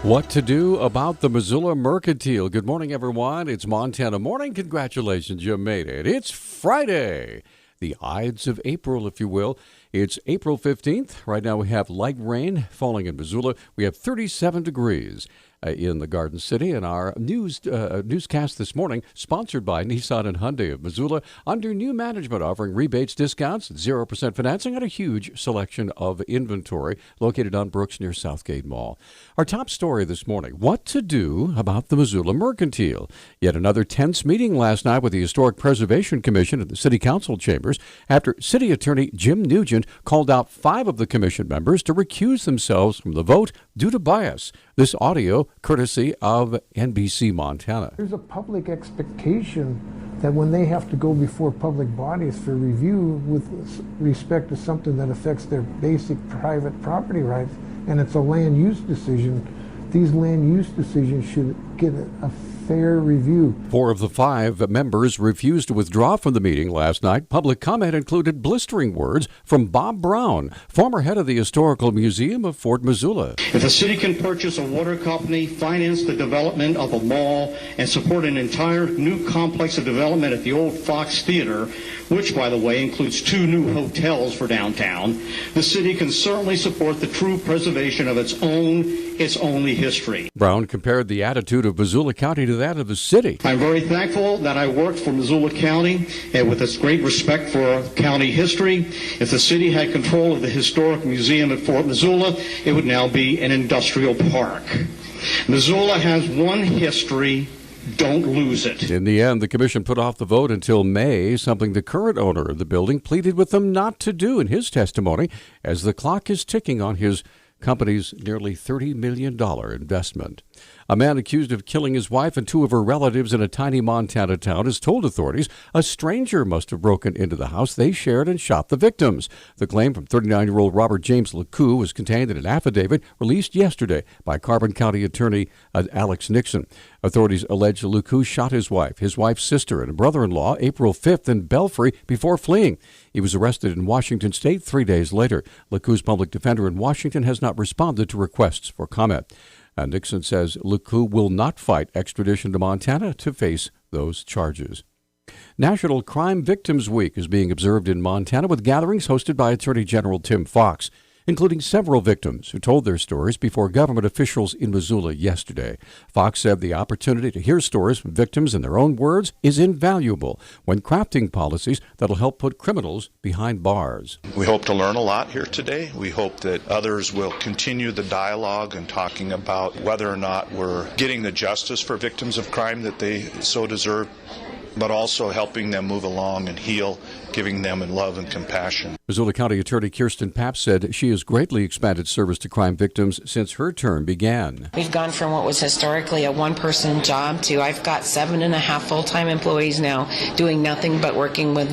What to do about the Missoula Mercantile. Good morning, everyone. It's Montana Morning. Congratulations, you made it. It's Friday, the Ides of April, if you will. It's April 15th. Right now we have light rain falling in Missoula. We have 37 degrees in the Garden City. And our newscast this morning, sponsored by Nissan and Hyundai of Missoula, under new management offering rebates, discounts, 0% financing, and a huge selection of inventory located on Brooks near Southgate Mall. Our top story this morning, what to do about the Missoula Mercantile. Yet another tense meeting last night with the Historic Preservation Commission at the City Council chambers after City Attorney Jim Nugent called out 5 of the commission members to recuse themselves from the vote due to bias. This audio courtesy of NBC Montana. There's a public expectation that when they have to go before public bodies for review with respect to something that affects their basic private property rights, and it's a land use decision, these land use decisions should get a fair review. 4 of the 5 members refused to withdraw from the meeting last night. Public comment included blistering words from Bob Brown, former head of the Historical Museum of Fort Missoula. If the city can purchase a water company, finance the development of a mall, and support an entire new complex of development at the old Fox Theater, which, by the way, includes 2 new hotels for downtown, the city can certainly support the true preservation of its only history. Brown compared the attitude of Missoula County to that of the city. I'm very thankful that I worked for Missoula County and with its great respect for county history. If the city had control of the Historic Museum at Fort Missoula, it would now be an industrial park. Missoula has one history. Don't lose it. In the end, the commission put off the vote until May, something the current owner of the building pleaded with them not to do in his testimony as the clock is ticking on his company's nearly $30 million investment. A man accused of killing his wife and 2 of her relatives in a tiny Montana town has told authorities a stranger must have broken into the house they shared and shot the victims. The claim from 39-year-old Robert James LeCoux was contained in an affidavit released yesterday by Carbon County Attorney Alex Nixon. Authorities allege LeCoux shot his wife's sister, and brother-in-law April 5th in Belfry before fleeing. He was arrested in Washington State 3 days later. LeCoux's public defender in Washington has not responded to requests for comment. Nixon says LeCoux will not fight extradition to Montana to face those charges. National Crime Victims Week is being observed in Montana with gatherings hosted by Attorney General Tim Fox, including several victims who told their stories before government officials in Missoula yesterday. Fox said the opportunity to hear stories from victims in their own words is invaluable when crafting policies that'll help put criminals behind bars. We hope to learn a lot here today. We hope that others will continue the dialogue and talking about whether or not we're getting the justice for victims of crime that they so deserve, but also helping them move along and heal, giving them in love and compassion. Missoula County Attorney Kirsten Papp said she has greatly expanded service to crime victims since her term began. We've gone from what was historically a one-person job to I've got 7.5 full-time employees now doing nothing but working with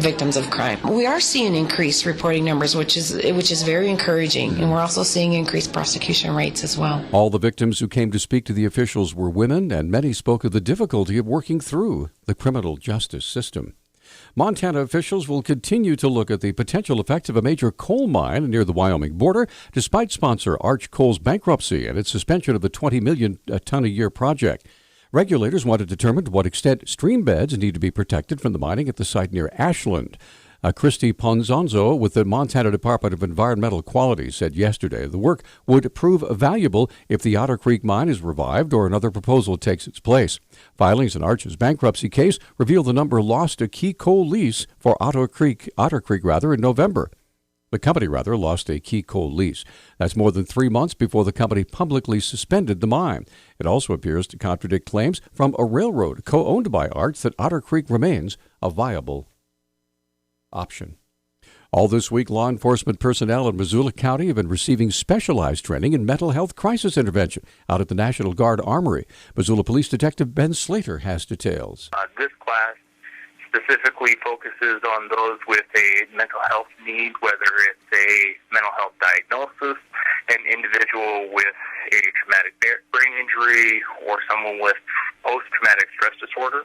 victims of crime. We are seeing increased reporting numbers, which is very encouraging, and we're also seeing increased prosecution rates as well. All the victims who came to speak to the officials were women, and many spoke of the difficulty of working through the criminal justice system. Montana officials will continue to look at the potential effects of a major coal mine near the Wyoming border, despite sponsor Arch Coal's bankruptcy and its suspension of the 20 million ton a year project. Regulators want to determine to what extent stream beds need to be protected from the mining at the site near Ashland. Christy Ponzonzo with the Montana Department of Environmental Quality said yesterday the work would prove valuable if the Otter Creek mine is revived or another proposal takes its place. Filings in Arch's bankruptcy case reveal the number lost a key coal lease for Otter Creek in November. The company lost a key coal lease. That's more than 3 months before the company publicly suspended the mine. It also appears to contradict claims from a railroad co-owned by Arch that Otter Creek remains a viable option. All this week, law enforcement personnel in Missoula County have been receiving specialized training in mental health crisis intervention out at the National Guard Armory. Missoula Police Detective Ben Slater has details. This class specifically focuses on those with a mental health need, whether it's a mental health diagnosis, an individual with a traumatic brain injury, or someone with post-traumatic stress disorder.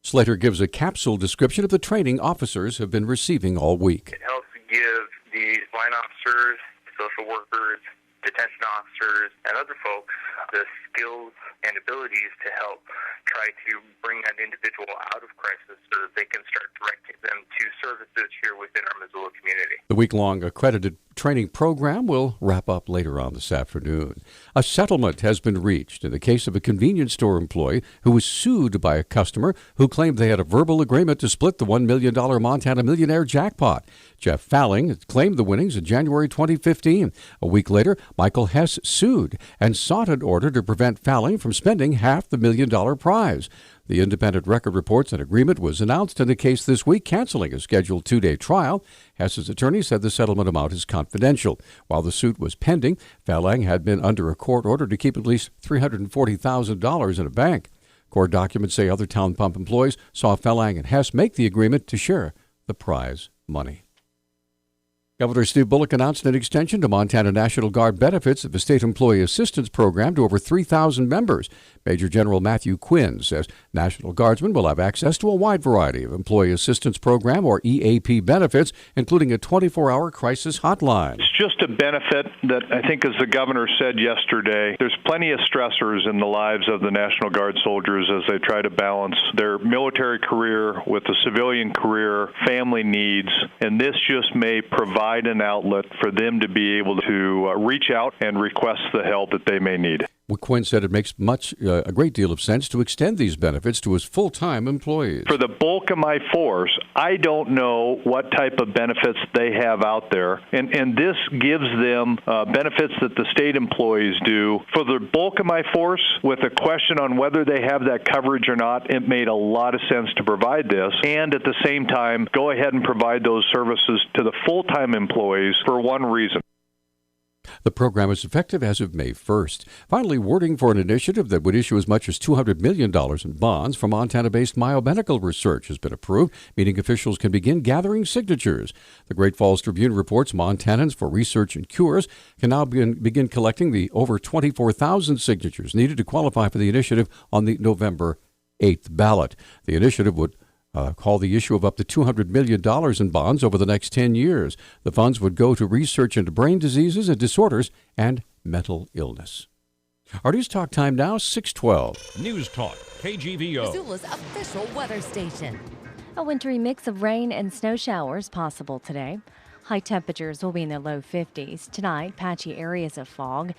Slater gives a capsule description of the training officers have been receiving all week. It helps give these line officers, social workers, detention officers, and other other folks the skills and abilities to help try to bring that individual out of crisis so that they can start directing them to services here within our Missoula community. The week-long accredited training program will wrap up later on this afternoon. A settlement has been reached in the case of a convenience store employee who was sued by a customer who claimed they had a verbal agreement to split the $1 million Montana Millionaire jackpot. Jeff Falling claimed the winnings in January 2015. A week later, Michael Hess sued and sought an order to prevent Falling from spending half the $1 million prize. The Independent Record reports an agreement was announced in the case this week, canceling a scheduled 2-day trial. Hess's attorney said the settlement amount is confidential. While the suit was pending, Falling had been under a court order to keep at least $340,000 in a bank. Court documents say other town pump employees saw Falling and Hess make the agreement to share the prize money. Governor Steve Bullock announced an extension to Montana National Guard benefits of the State Employee Assistance Program to over 3,000 members. Major General Matthew Quinn says National Guardsmen will have access to a wide variety of Employee Assistance Program, or EAP, benefits, including a 24-hour crisis hotline. It's just a benefit that I think, as the governor said yesterday, there's plenty of stressors in the lives of the National Guard soldiers as they try to balance their military career with the civilian career, family needs, and this just may provide an outlet for them to be able to reach out and request the help that they may need. Quinn said it makes a great deal of sense to extend these benefits to his full-time employees. For the bulk of my force, I don't know what type of benefits they have out there, and this gives them benefits that the state employees do. For the bulk of my force, with a question on whether they have that coverage or not, it made a lot of sense to provide this, and at the same time, go ahead and provide those services to the full-time employees for one reason. The program is effective as of May 1st. Finally, wording for an initiative that would issue as much as $200 million in bonds for Montana-based biomedical research has been approved, meaning officials can begin gathering signatures. The Great Falls Tribune reports Montanans for Research and Cures can now begin collecting the over 24,000 signatures needed to qualify for the initiative on the November 8th ballot. The initiative would call the issue of up to $200 million in bonds over the next 10 years. The funds would go to research into brain diseases and disorders and mental illness. Our News Talk time now, 6:12. Newstalk, KGVO. Missoula's official weather station. A wintry mix of rain and snow showers possible today. High temperatures will be in the low 50s. Tonight, patchy areas of fog.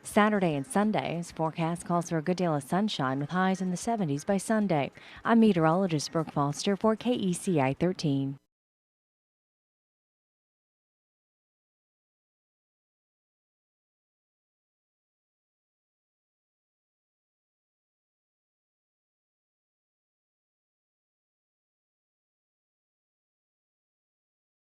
Saturday and Sunday's forecast calls for a good deal of sunshine with highs in the 70s by Sunday. I'm meteorologist Brooke Foster for KECI 13.